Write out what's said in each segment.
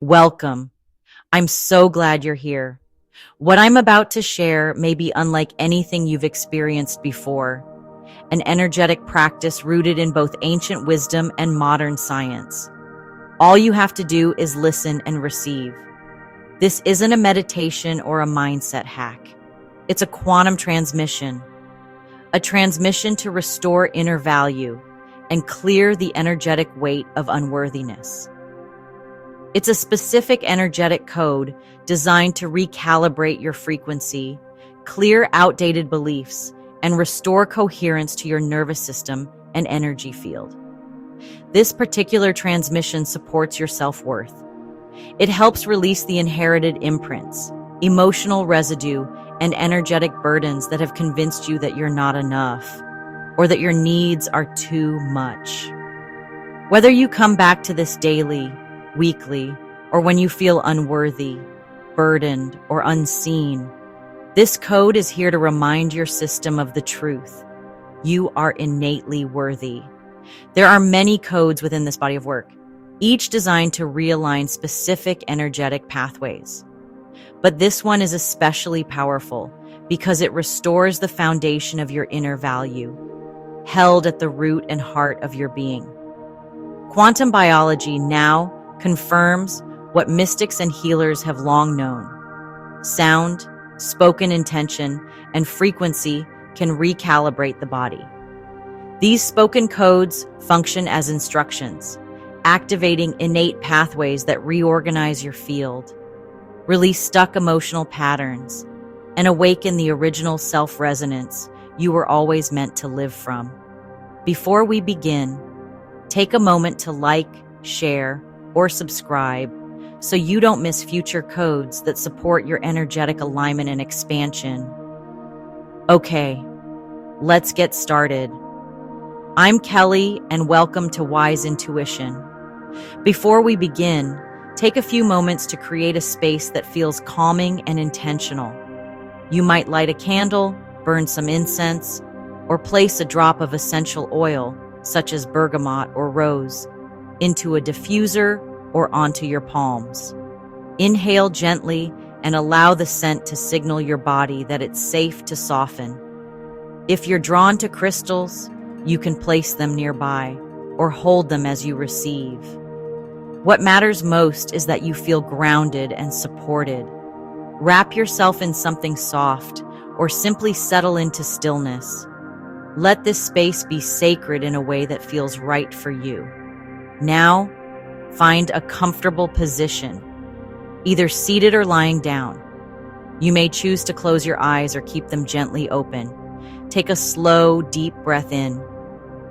Welcome. I'm so glad you're here. What I'm about to share may be unlike anything you've experienced before, an energetic practice rooted in both ancient wisdom and modern science. All you have to do is listen and receive. This isn't a meditation or a mindset hack. It's a quantum transmission, a transmission to restore inner value and clear the energetic weight of unworthiness. It's a specific energetic code designed to recalibrate your frequency, clear outdated beliefs, and restore coherence to your nervous system and energy field. This particular transmission supports your self-worth. It helps release the inherited imprints, emotional residue, and energetic burdens that have convinced you that you're not enough, or that your needs are too much. Whether you come back to this daily, weekly, or when you feel unworthy, burdened, or unseen, this code is here to remind your system of the truth. You are innately worthy. There are many codes within this body of work, each designed to realign specific energetic pathways. But this one is especially powerful because it restores the foundation of your inner value, held at the root and heart of your being. Quantum biology now confirms what mystics and healers have long known. Sound, spoken intention, and frequency can recalibrate the body. These spoken codes function as instructions, activating innate pathways that reorganize your field, release stuck emotional patterns, and awaken the original self-resonance you were always meant to live from. Before we begin, take a moment to like, share, or subscribe so you don't miss future codes that support your energetic alignment and expansion. Okay, let's get started. I'm Kelly, and welcome to Wise Intuition. Before we begin, take a few moments to create a space that feels calming and intentional. You might light a candle, burn some incense, or place a drop of essential oil, such as bergamot or rose, into a diffuser or onto your palms. Inhale gently and allow the scent to signal your body that it's safe to soften. If you're drawn to crystals, you can place them nearby or hold them as you receive. What matters most is that you feel grounded and supported. Wrap yourself in something soft or simply settle into stillness. Let this space be sacred in a way that feels right for you. Now, find a comfortable position, either seated or lying down. You may choose to close your eyes or keep them gently open. Take a slow, deep breath in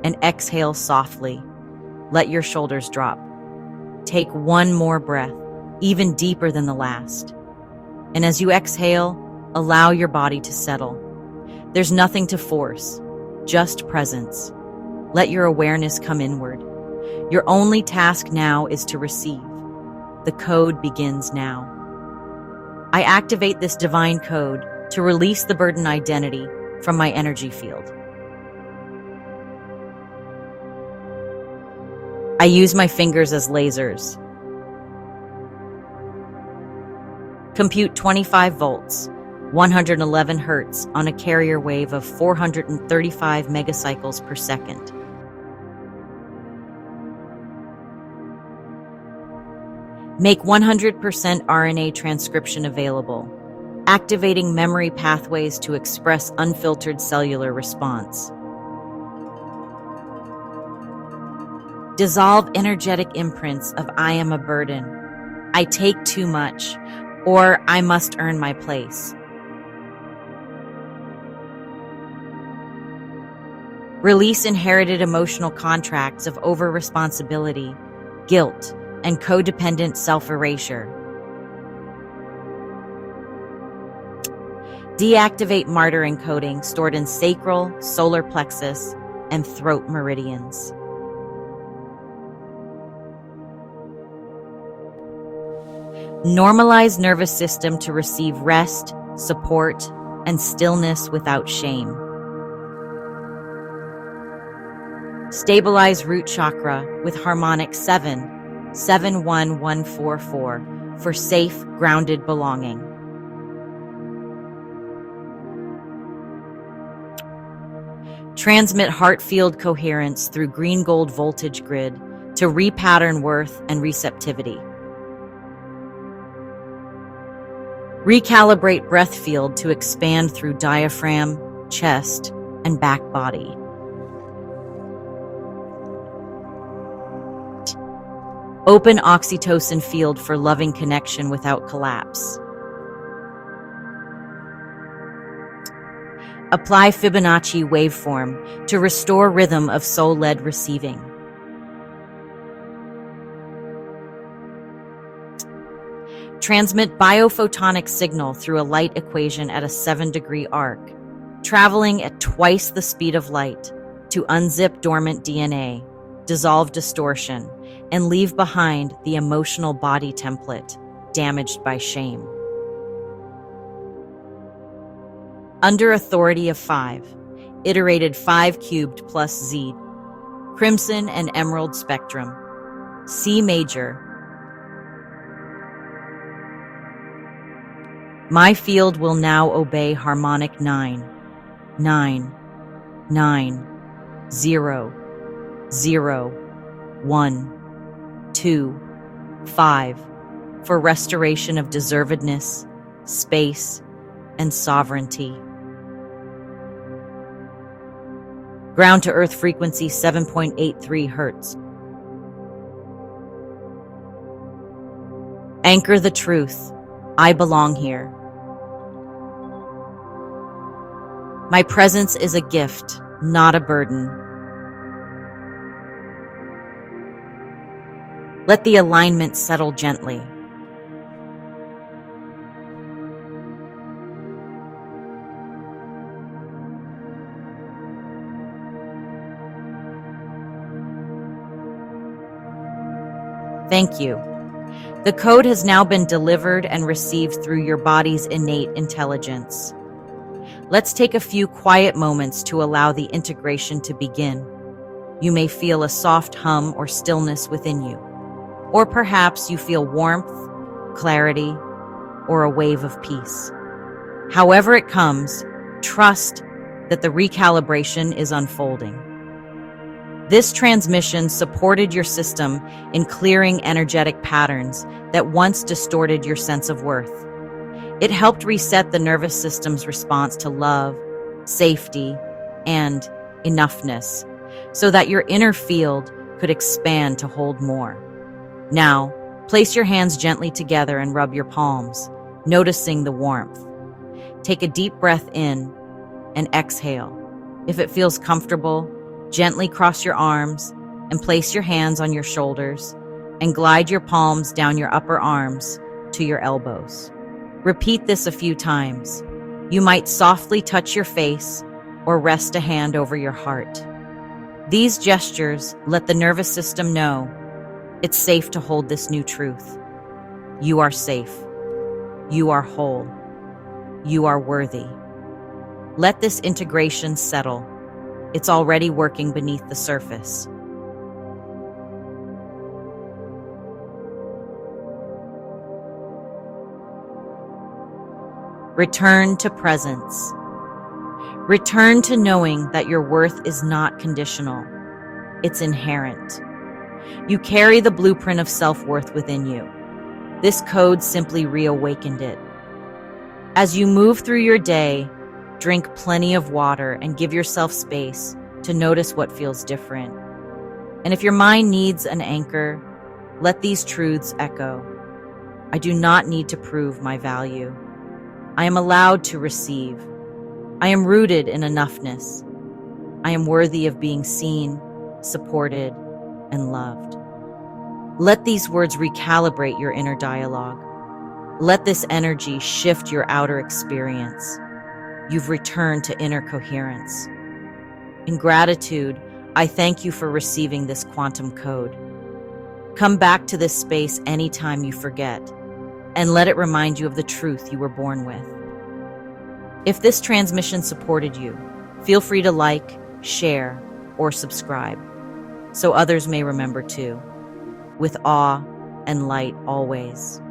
and exhale softly. Let your shoulders drop. Take one more breath, even deeper than the last. And as you exhale, allow your body to settle. There's nothing to force, just presence. Let your awareness come inward. Your only task now is to receive. The code begins now. I activate this divine code to release the burden identity from my energy field. I use my fingers as lasers. Compute 25 volts, 111 hertz on a carrier wave of 435 megacycles per second. Make 100% RNA transcription available, activating memory pathways to express unfiltered cellular response. Dissolve energetic imprints of I am a burden, I take too much, or I must earn my place. Release inherited emotional contracts of over-responsibility, guilt, and codependent self-erasure. Deactivate martyr encoding stored in sacral, solar plexus, and throat meridians. Normalize nervous system to receive rest, support, and stillness without shame. Stabilize root chakra with harmonic 7, 71144 for safe, grounded belonging. Transmit heart field coherence through green gold voltage grid to repattern worth and receptivity. Recalibrate breath field to expand through diaphragm, chest, and back body. Open oxytocin field for loving connection without collapse. Apply Fibonacci waveform to restore rhythm of soul-led receiving. Transmit biophotonic signal through a light equation at a 7-degree arc, traveling at twice the speed of light to unzip dormant DNA, dissolve distortion, and leave behind the emotional body template damaged by shame. Under authority of 5, iterated 5 cubed plus Z, crimson and emerald spectrum, C major. My field will now obey harmonic 9, 9, 9, 0, 0, 1, 2, 5 for restoration of deservedness, space, and sovereignty. Ground to earth frequency 7.83 Hertz. Anchor the truth. I belong here. My presence is a gift, not a burden. Let the alignment settle gently. Thank you. The code has now been delivered and received through your body's innate intelligence. Let's take a few quiet moments to allow the integration to begin. You may feel a soft hum or stillness within you, or perhaps you feel warmth, clarity, or a wave of peace. However it comes, trust that the recalibration is unfolding. This transmission supported your system in clearing energetic patterns that once distorted your sense of worth. It helped reset the nervous system's response to love, safety, and enoughness, so that your inner field could expand to hold more. Now, place your hands gently together and rub your palms, noticing the warmth. Take a deep breath in and exhale. If it feels comfortable, gently cross your arms and place your hands on your shoulders and glide your palms down your upper arms to your elbows. Repeat this a few times. You might softly touch your face or rest a hand over your heart. These gestures let the nervous system know it's safe to hold this new truth. You are safe. You are whole. You are worthy. Let this integration settle. It's already working beneath the surface. Return to presence. Return to knowing that your worth is not conditional. It's inherent. You carry the blueprint of self-worth within you. This code simply reawakened it. As you move through your day, drink plenty of water and give yourself space to notice what feels different. And if your mind needs an anchor, let these truths echo. I do not need to prove my value. I am allowed to receive. I am rooted in enoughness. I am worthy of being seen, supported, and loved. Let these words recalibrate your inner dialogue. Let this energy shift your outer experience. You've returned to inner coherence. In gratitude, I thank you for receiving this quantum code. Come back to this space anytime you forget, and let it remind you of the truth you were born with. If this transmission supported you, feel free to like, share, or subscribe, so others may remember too. with awe and light always.